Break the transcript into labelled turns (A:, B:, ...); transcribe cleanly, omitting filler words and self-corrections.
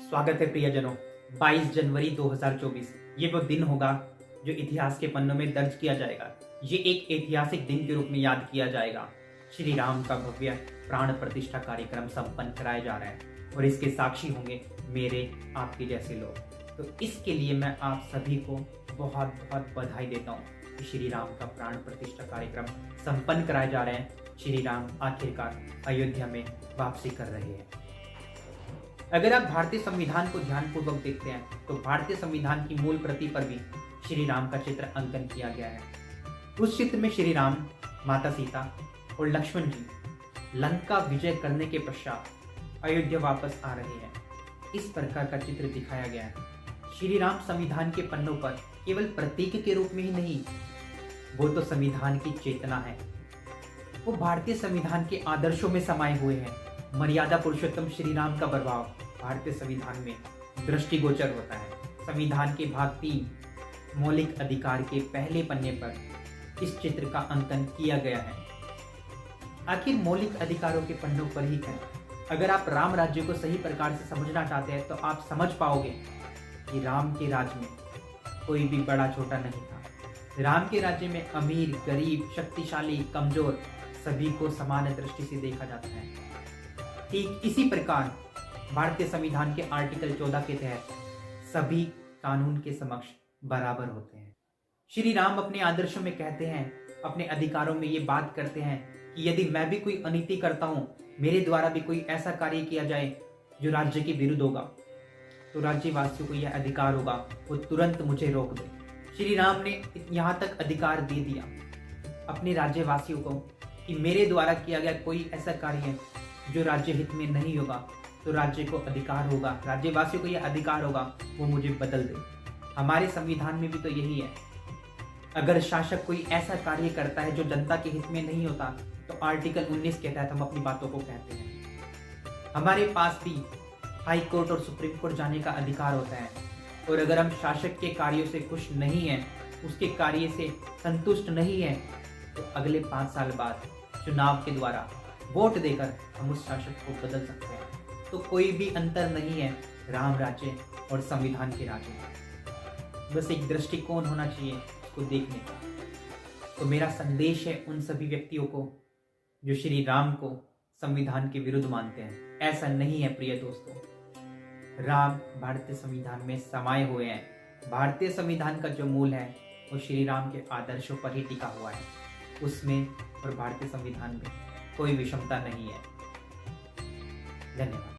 A: स्वागत है प्रियजनों। 22 जनवरी 2024 ये वो दिन होगा जो इतिहास के पन्नों में दर्ज किया जाएगा। ये एक ऐतिहासिक दिन के रूप में याद किया जाएगा। श्री राम का भव्य प्राण प्रतिष्ठा कार्यक्रम संपन्न कराया जा रहा है और इसके साक्षी होंगे मेरे आपके जैसे लोग। तो इसके लिए मैं आप सभी को बहुत बहुत बधाई देता हूँ कि श्री राम का प्राण प्रतिष्ठा कार्यक्रम संपन्न कराए जा रहे हैं। श्री राम आखिरकार अयोध्या में वापसी कर रहे हैं। अगर आप भारतीय संविधान को ध्यानपूर्वक देखते हैं तो भारतीय संविधान की मूल प्रति पर भी श्री राम का चित्र अंकन किया गया है। उस चित्र में श्री राम, माता सीता और लक्ष्मण जी लंका विजय करने के पश्चात अयोध्या वापस आ रहे हैं। इस प्रकार का चित्र दिखाया गया है। श्री राम संविधान के पन्नों पर केवल प्रतीक के रूप में ही नहीं, वो तो संविधान की चेतना है। वो भारतीय संविधान के आदर्शों में समाये हुए हैं। मर्यादा पुरुषोत्तम श्री राम का प्रभाव भारतीय संविधान में दृष्टिगोचर होता है। संविधान के भाग 3 मौलिक अधिकार के पहले पन्ने पर इस चित्र का अंकन किया गया है। आखिर मौलिक अधिकारों के पन्नों पर ही क्या? अगर आप राम राज्य को सही प्रकार से समझना चाहते हैं तो आप समझ पाओगे कि राम के राज्य में कोई भी बड़ा छोटा नहीं था। राम के राज्य में अमीर, गरीब, शक्तिशाली, कमजोर सभी को समान दृष्टि से देखा जाता है। ठीक इसी प्रकार भारतीय संविधान के आर्टिकल 14 के तहत सभी कानून के समक्ष बराबर होते हैं। श्री राम अपने आदर्शों में कहते हैं, अपने अधिकारों में ये बात करते हैं कि यदि मैं भी कोई अनीति करता हूं, मेरे द्वारा भी कोई ऐसा कार्य किया जाए जो राज्य के विरुद्ध होगा, तो राज्यवासियों को यह अधिकार होगा वो तुरंत मुझे रोक दे। श्री राम ने यहाँ तक अधिकार दे दिया अपने राज्यवासियों को कि मेरे द्वारा किया गया कोई ऐसा कार्य जो राज्य हित में नहीं होगा तो राज्य को अधिकार होगा, राज्यवासियों को यह अधिकार होगा वो मुझे बदल दे। हमारे संविधान में भी तो यही है। अगर शासक कोई ऐसा कार्य करता है जो जनता के हित में नहीं होता तो आर्टिकल 19 के तहत हम अपनी बातों को कहते हैं। हमारे पास भी हाई कोर्ट और सुप्रीम कोर्ट जाने का अधिकार होता है और अगर हम शासक के कार्यों से खुश नहीं हैं, उसके कार्य से संतुष्ट नहीं हैं, तो अगले 5 साल बाद चुनाव के द्वारा वोट देकर हम उस शासक को बदल सकते हैं। तो कोई भी अंतर नहीं है राम राज्य और संविधान के राज्य में। बस एक दृष्टिकोण होना चाहिए उसको देखने का। तो मेरा संदेश है उन सभी व्यक्तियों को जो श्री राम को संविधान के विरुद्ध मानते हैं, ऐसा नहीं है प्रिय दोस्तों। राम भारतीय संविधान में समाये हुए हैं। भारतीय संविधान का जो मूल है वो श्री राम के आदर्शों पर ही टिका हुआ है। उसमें और भारतीय संविधान में कोई विषमता नहीं है। धन्यवाद।